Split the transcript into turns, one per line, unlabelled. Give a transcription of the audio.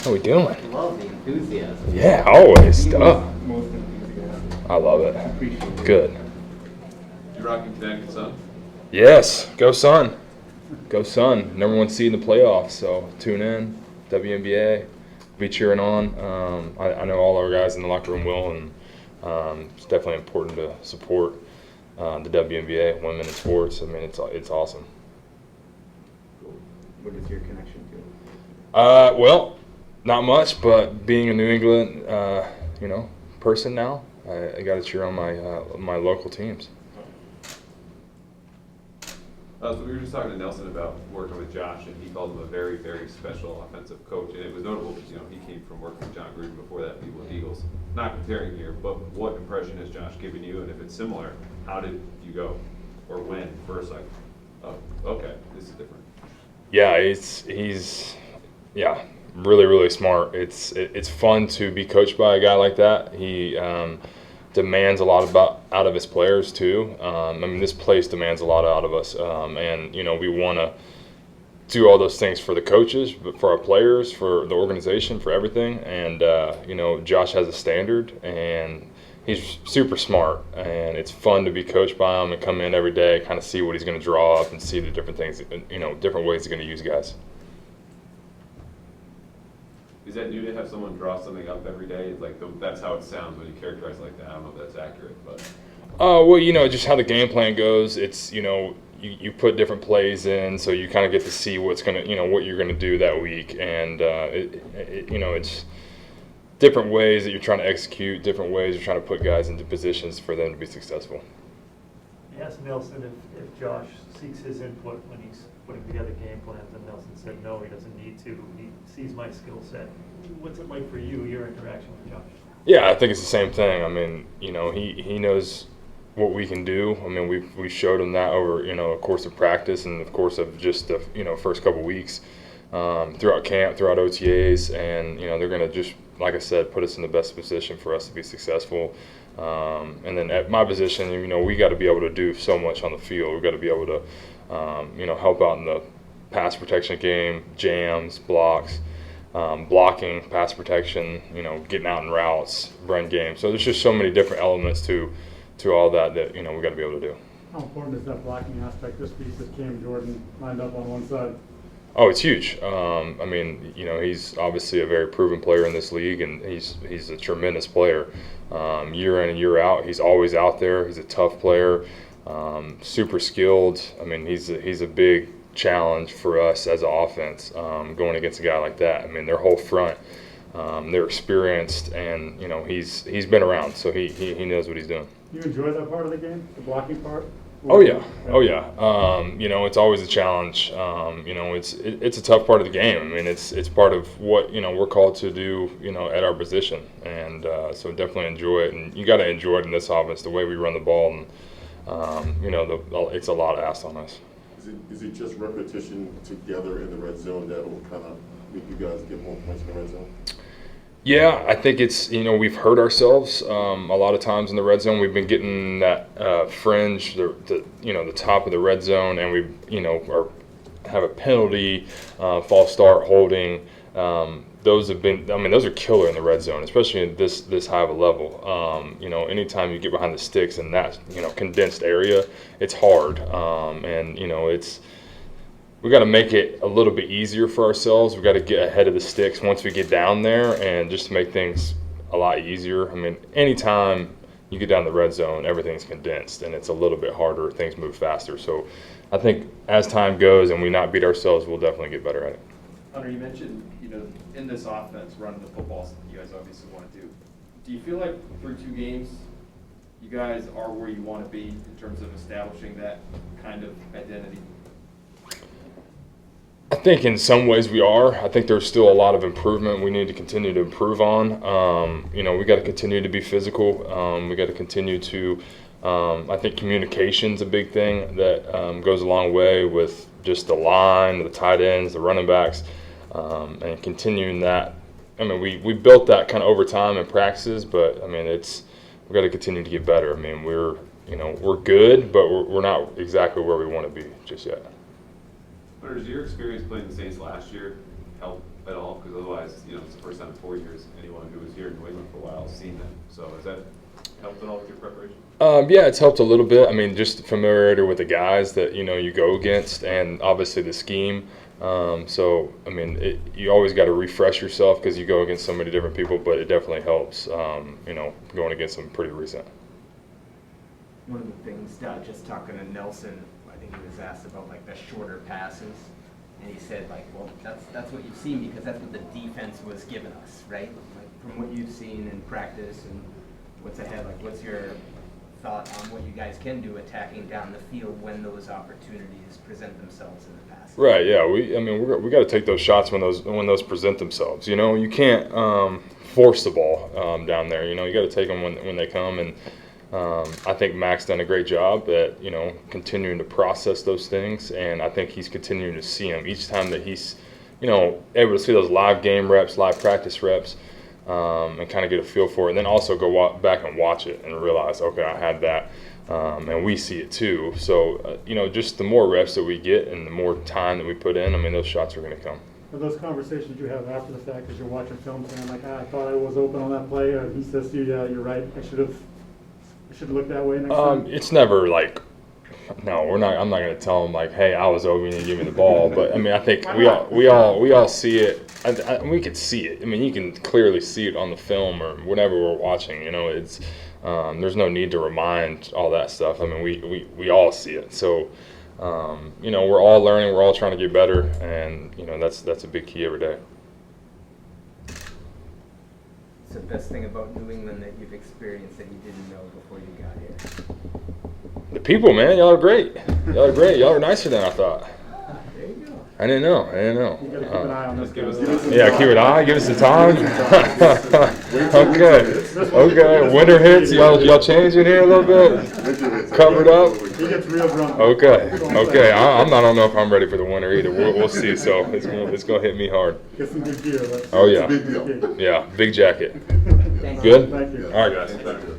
How we doing?
I love the enthusiasm.
Yeah, always.
He
Oh,
was most enthusiastic.
I love it.
Appreciate it.
Good.
You rocking Connecticut Sun?
Yes, go Sun. Go Sun. Number one seed in the playoffs, so tune in. WNBA. Be cheering on. I know all our guys in the locker room will, and it's definitely important to support the WNBA, women in sports. I mean, it's awesome.
What is your connection to it?
Well, not much, but being a New England, person now, I got to cheer on my local teams.
So we were just talking to Nelson about working with Josh, and he called him a very, very special offensive coach. And it was notable because, he came from working with John Gruden before that, people with Eagles. Not comparing here, but what impression has Josh given you? And if it's similar, how did you go? Or when? First, like, oh, okay, this is different.
Yeah, he's really, really smart. It's fun to be coached by a guy like that. He demands a lot out of his players too. This place demands a lot out of us, and we want to do all those things for the coaches, but for our players, for the organization, for everything. And Josh has a standard, and he's super smart, and it's fun to be coached by him and come in every day, kind of see what he's going to draw up and see the different things, different ways he's going to use guys.
Is that new to have someone draw something up every day? Like that's how it sounds when you characterize it like that. I don't know if that's accurate, but.
Just how the game plan goes. It's you put different plays in, so you kind of get to see what's gonna what you're gonna do that week, and it's different ways that you're trying to execute, different ways you're trying to put guys into positions for them to be successful.
Ask Nelson if Josh seeks his input when he's putting together game plans, and Nelson said no, he doesn't need to. He sees my skill set. What's it like for you, your interaction with Josh?
Yeah, I think it's the same thing. He knows what we can do. We showed him that over a course of practice and the course of just the first couple weeks throughout camp, throughout OTAs, and they're going to just, like I said, put us in the best position for us to be successful. And then at my position, we got to be able to do so much on the field. We got to be able to help out in the pass protection game, jams, blocks, blocking, pass protection, getting out in routes, run game. So there's just so many different elements to all that we got to be able to do.
How important is that blocking aspect this piece with Cam Jordan lined up on one side?
Oh, it's huge. He's obviously a very proven player in this league, and he's a tremendous player. Year in and year out, he's always out there. He's a tough player, super skilled. He's a big challenge for us as an offense, going against a guy like that. Their whole front, they're experienced, and he's been around, so he knows what he's doing.
You enjoy that part of the game, the blocking part?
Oh yeah. It's always a challenge. It's a tough part of the game. It's part of what we're called to do. At our position, and so definitely enjoy it. And you got to enjoy it in this offense, the way we run the ball, and it's a lot asked on us.
Is it just repetition together in the red zone that will kind of make you guys get more points in the red zone?
Yeah, I think it's, we've hurt ourselves a lot of times in the red zone. We've been getting that fringe, the top of the red zone, and we, have a penalty, false start, holding. Those have been, those are killer in the red zone, especially in this high of a level. Anytime you get behind the sticks in that, condensed area, it's hard. We got to make it a little bit easier for ourselves. We got to get ahead of the sticks once we get down there, and just to make things a lot easier. Anytime you get down the red zone, everything's condensed, and it's a little bit harder. Things move faster. So I think as time goes and we not beat ourselves, we'll definitely get better at it.
Hunter, you mentioned, in this offense, running the football, you guys obviously want to do. Do you feel like through 2 games, you guys are where you want to be in terms of establishing that kind of identity?
I think in some ways we are. I think there's still a lot of improvement we need to continue to improve on. We got to continue to be physical. We got to continue to, I think communication's a big thing that goes a long way with just the line, the tight ends, the running backs, and continuing that. We built that kind of over time in practices, but we got to continue to get better. We're good, but we're not exactly where we want to be just yet.
But does your experience playing the Saints last year help at all? Because otherwise, it's the first time in 4 years anyone who was here in New England for a while has seen them. So has that helped at all with your preparation?
Yeah, it's helped a little bit. I mean, just familiarity with the guys that you go against, and obviously the scheme. So I mean, you always got to refresh yourself because you go against so many different people. But it definitely helps. Going against them pretty recent.
One of the things, just talking to Nelson, I think he was asked about like the shorter passes, and he said like, well, that's what you've seen because that's what the defense was giving us, right? Like from what you've seen in practice and what's ahead, like what's your thought on what you guys can do attacking down the field when those opportunities present themselves in the pass?
Right. Yeah. We got to take those shots when those present themselves. You can't force the ball down there. You got to take them when they come. And I think Mac's done a great job at continuing to process those things, and I think he's continuing to see them each time that he's able to see those live game reps, live practice reps, and kind of get a feel for it. And then also go back and watch it and realize, okay, I had that. And we see it too. So, just the more reps that we get and the more time that we put in, I mean, those shots are going to come.
Are those conversations you have after the fact as you're watching film saying, like, I thought I was open on that play, or he says to you, yeah, you're right, I should look that way next time?
It's never like, no, I'm not going to tell him like, hey, I was open and give me the ball. But I mean, I think we all see it. We can see it. I mean, you can clearly see it on the film or whatever we're watching. It's there's no need to remind all that stuff. I mean, we all see it. So, we're all learning. We're all trying to get better, and that's a big key every day.
What's the best thing about New England that you've experienced that you didn't know before you got here?
The people, man, y'all are great. Y'all are nicer than I thought.
There you go.
I didn't know.
You gotta keep an eye on this guy.
Yeah, keep an eye. Give us the time. Okay. Winter hits. Y'all changing here a little bit. Covered up.
He gets real drunk.
Okay. I don't know if I'm ready for the winter either. We'll see. So it's gonna hit me hard.
Get some good gear.
Oh yeah.
Big deal.
Yeah. Big jacket.
Thank you.
Good.
Thank you.
All right, guys.
Thank you.